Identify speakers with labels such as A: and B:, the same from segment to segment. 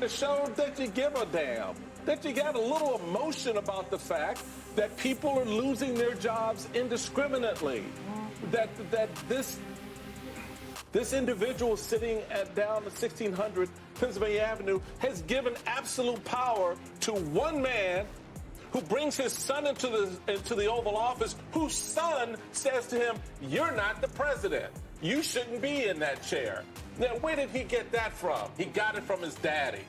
A: to show that you give a damn, that you got a little emotion about the fact that people are losing their jobs indiscriminately, that this individual sitting down at 1600 Pennsylvania Avenue has given absolute power to one man who brings his son into the Oval Office, whose son says to him, "You're not the president. You shouldn't be in that chair." Now, where did he get that from? He got it from his daddy,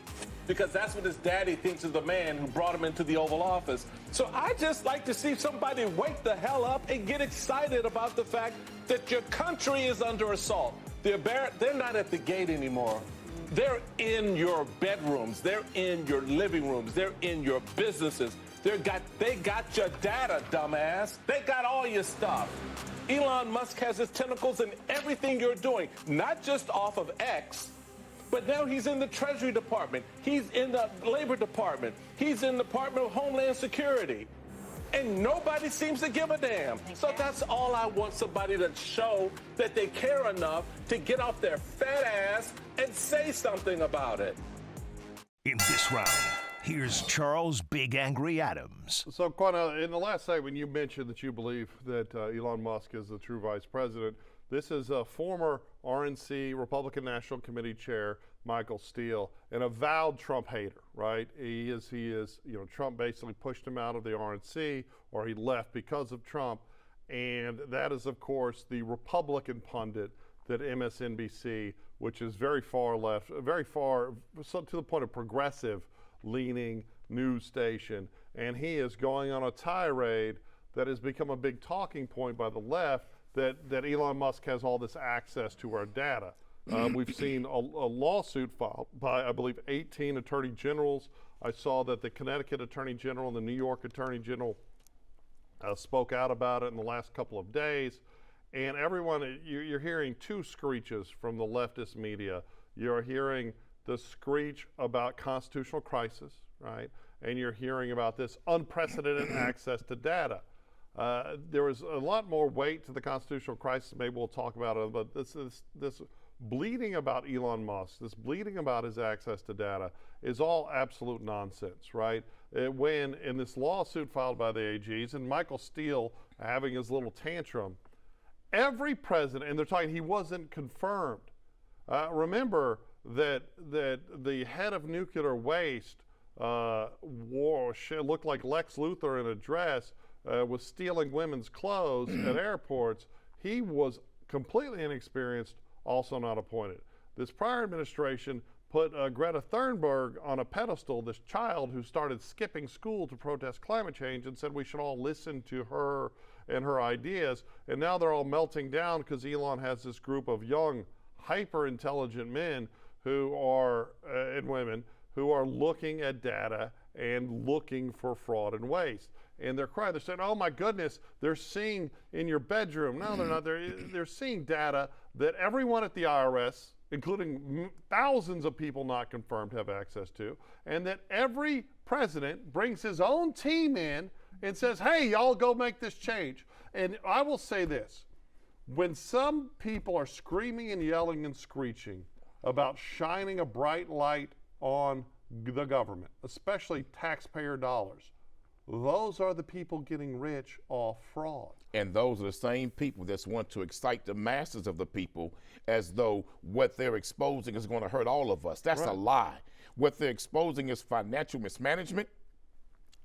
A: because that's what his daddy thinks is the man who brought him into the Oval Office. So I just like to see somebody wake the hell up and get excited about the fact that your country is under assault. They're not at the gate anymore. They're in your bedrooms. They're in your living rooms. They're in your businesses. They got your data, dumbass. They got all your stuff. Elon Musk has his tentacles in everything you're doing, not just off of X, but now he's in the Treasury Department. He's in the Labor Department. He's in the Department of Homeland Security. And nobody seems to give a damn. So that's all I want, somebody to show that they care enough to get off their fat ass and say something about it.
B: In this round, here's Charles Big Angry Adams.
C: So, Quanah, in the last segment, you mentioned that you believe that Elon Musk is the true vice president. This is a former RNC Republican National Committee chair, Michael Steele, an avowed Trump hater, right? He is, Trump basically pushed him out of the RNC, or he left because of Trump. And that is, of course, the Republican pundit that MSNBC, which is very far left, so to the point of progressive leaning news station. And he is going on a tirade that has become a big talking point by the left, that Elon Musk has all this access to our data. We've seen a lawsuit filed by, I believe, 18 attorney generals. I saw that the Connecticut Attorney General and the New York Attorney General spoke out about it in the last couple of days. And everyone, you're hearing two screeches from the leftist media. You're hearing the screech about constitutional crisis, right? And you're hearing about this unprecedented access to data. There was a lot more weight to the constitutional crisis. Maybe we'll talk about it, but this bleeding about Elon Musk, this bleeding about his access to data is all absolute nonsense, right? When in this lawsuit filed by the AGs and Michael Steele having his little tantrum, every president, and they're talking he wasn't confirmed. Remember that the head of nuclear waste looked like Lex Luthor in a dress, was stealing women's clothes at airports. He was completely inexperienced, also not appointed. This prior administration put Greta Thunberg on a pedestal, this child who started skipping school to protest climate change, and said we should all listen to her and her ideas. And now they're all melting down because Elon has this group of young, hyper-intelligent men who are, and women, who are looking at data and looking for fraud and waste. And they're crying. They're saying, oh my goodness, they're seeing in your bedroom. No, they're not. They're seeing data that everyone at the IRS, including thousands of people not confirmed, have access to. And that every president brings his own team in and says, hey, y'all go make this change. And I will say this. When some people are screaming and yelling and screeching about shining a bright light on the government, especially taxpayer dollars, those are the people getting rich off fraud.
D: And those are the same people that want to excite the masses of the people as though what they're exposing is going to hurt all of us. That's right. A lie. What they're exposing is financial mismanagement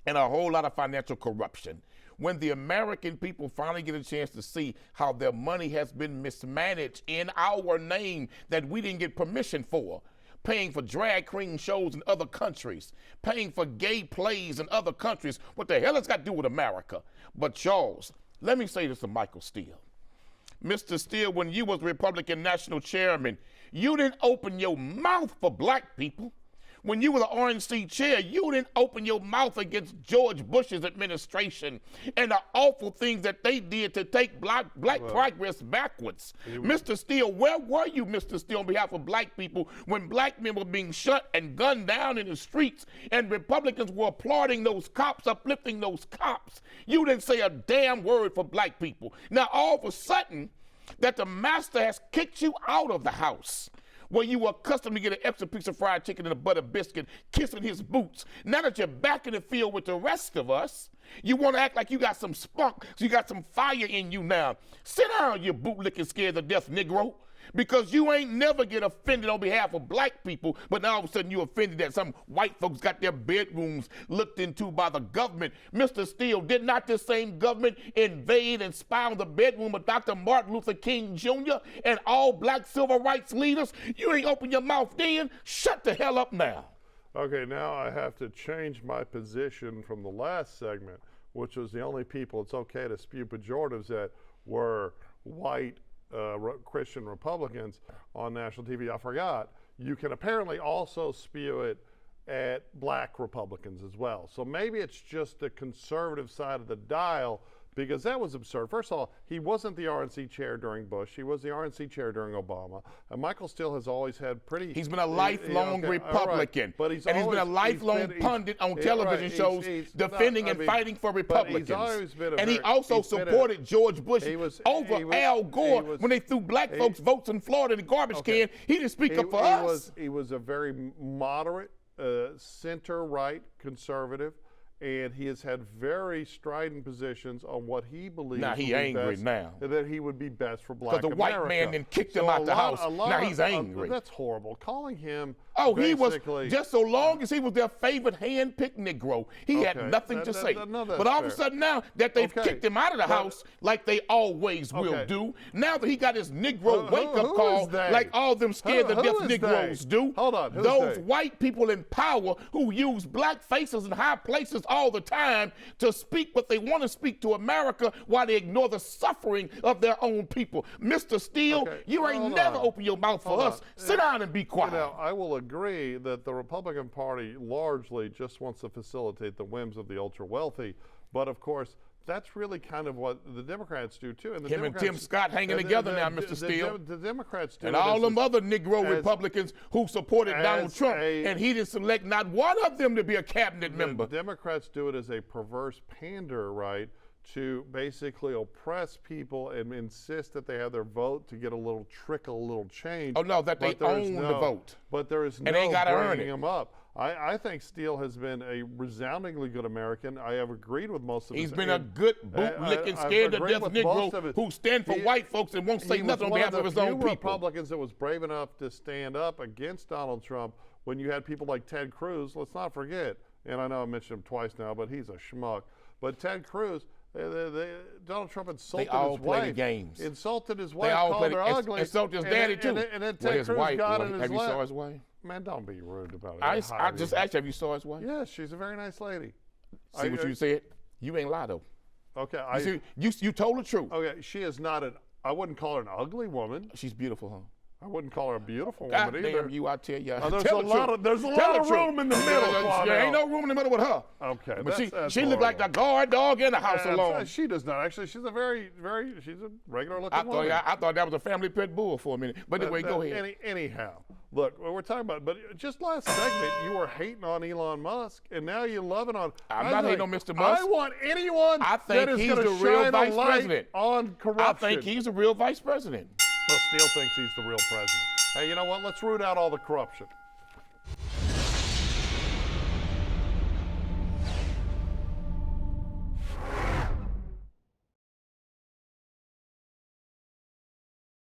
D: and a whole lot of financial corruption. When the American people finally get a chance to see how their money has been mismanaged in our name that we didn't get permission for, paying for drag queen shows in other countries, paying for gay plays in other countries. What the hell has got to do with America? But Charles, let me say this to Michael Steele. Mr. Steele, when you was Republican National Chairman, you didn't open your mouth for black people. When you were the RNC chair, you didn't open your mouth against George Bush's administration and the awful things that they did to take black progress backwards. Mr. Steele, where were you, Mr. Steele, on behalf of black people when black men were being shot and gunned down in the streets and Republicans were applauding those cops, uplifting those cops? You didn't say a damn word for black people. Now, all of a sudden, that the master has kicked you out of the house. where you were accustomed to get an extra piece of fried chicken and a butter biscuit, kissing his boots. Now that you're back in the field with the rest of us, you want to act like you got some spunk, so you got some fire in you now. Sit down, you bootlicking scared to death Negro. Because you ain't never get offended on behalf of black people, but now all of a sudden you offended that some white folks got their bedrooms looked into by the government. Mr. Steele, did not this same government invade and spy on the bedroom of Dr. Martin Luther King Jr. and all black civil rights leaders? You ain't open your mouth then. Shut the hell up now.
C: Okay, now I have to change my position from the last segment, which was the only people it's okay to spew pejoratives at were white Christian Republicans on national TV. I forgot. You can apparently also spew it at black Republicans as well. So maybe it's just the conservative side of the dial, because that was absurd. First of all, he wasn't the RNC chair during Bush. He was the RNC chair during Obama. And Michael Steele has always had pretty...
D: He's been a lifelong Republican.
C: Right. But he's
D: been a lifelong pundit on television shows defending and fighting for Republicans. He also supported George Bush over Al Gore when they threw black folks' votes in Florida in the garbage can. He didn't speak up for us.
C: He was a very moderate, center-right conservative. And he has had very strident positions on what he believes.
D: Now he angry now.
C: That he would be best for black America.
D: Because the white man then kicked him out the house. Now he's angry.
C: That's horrible. Calling him.
D: Oh, he was, just so long as he was their favorite hand-picked Negro, he had nothing to say. But all of a sudden now that they've kicked him out of the house, like they always will do, now that he got his Negro wake-up call, like all them scared-to-death Negroes do,
C: hold on,
D: those white people in power who use black faces in high places all the time to speak what they want to speak to America while they ignore the suffering of their own people. Mr. Steele, you ain't never opened your mouth for us. Sit down and be quiet.
C: Now, I will agree that the Republican Party largely just wants to facilitate the whims of the ultra-wealthy, but of course, that's really kind of what the Democrats do too. And
D: Him and Tim Scott hanging together now, Mr. Steele.
C: The Democrats do.
D: And all them other Negro Republicans who supported Donald Trump, and he didn't select not one of them to be a cabinet member.
C: The Democrats do it as a perverse pander, right, to basically oppress people and insist that they have their vote to get a little trickle, a little change.
D: Oh, no, that they own the vote.
C: But there is no bringing them up. I think Steele has been a resoundingly good American. I have agreed with most of his.
D: He's been a good boot-licking, scared-to-death Negro who stand for white folks and won't say nothing on behalf of his own people.
C: Republicans that was brave enough to stand up against Donald Trump when you had people like Ted Cruz. Let's not forget, and I know I mentioned him twice now, but he's a schmuck. But Ted Cruz, Donald Trump insulted his wife.
D: Games.
C: Insulted his wife, called her ugly.
D: Insulted his daddy, too.
C: And then Ted Cruz got in his lap.
D: Have you saw his wife?
C: Man, don't be rude about it.
D: I just asked you, have you saw his wife?
C: Yes, she's a very nice lady.
D: See what you said? You ain't lie, though.
C: Okay.
D: You told the truth.
C: Okay, she is not I wouldn't call her an ugly woman.
D: She's beautiful, huh?
C: I wouldn't call her a beautiful woman either.
D: Damn you, I tell you.
C: There's a lot of room in the middle.
D: There ain't no room in the middle with her.
C: Okay.
D: But she looked like the guard dog in the house alone.
C: She does not. Actually, she's a she's a regular looking woman.
D: I thought that was a family pit bull for a minute. But anyway, go ahead.
C: Anyhow, look, we're talking about, but just last segment, you were hating on Elon Musk, and now you're loving on.
D: I'm not hating on Mr. Musk.
C: I want anyone
D: that is going to shine a light
C: on corruption.
D: I think he's a real vice president.
C: Well, Steele thinks he's the real president. Hey, you know what? Let's root out all the corruption.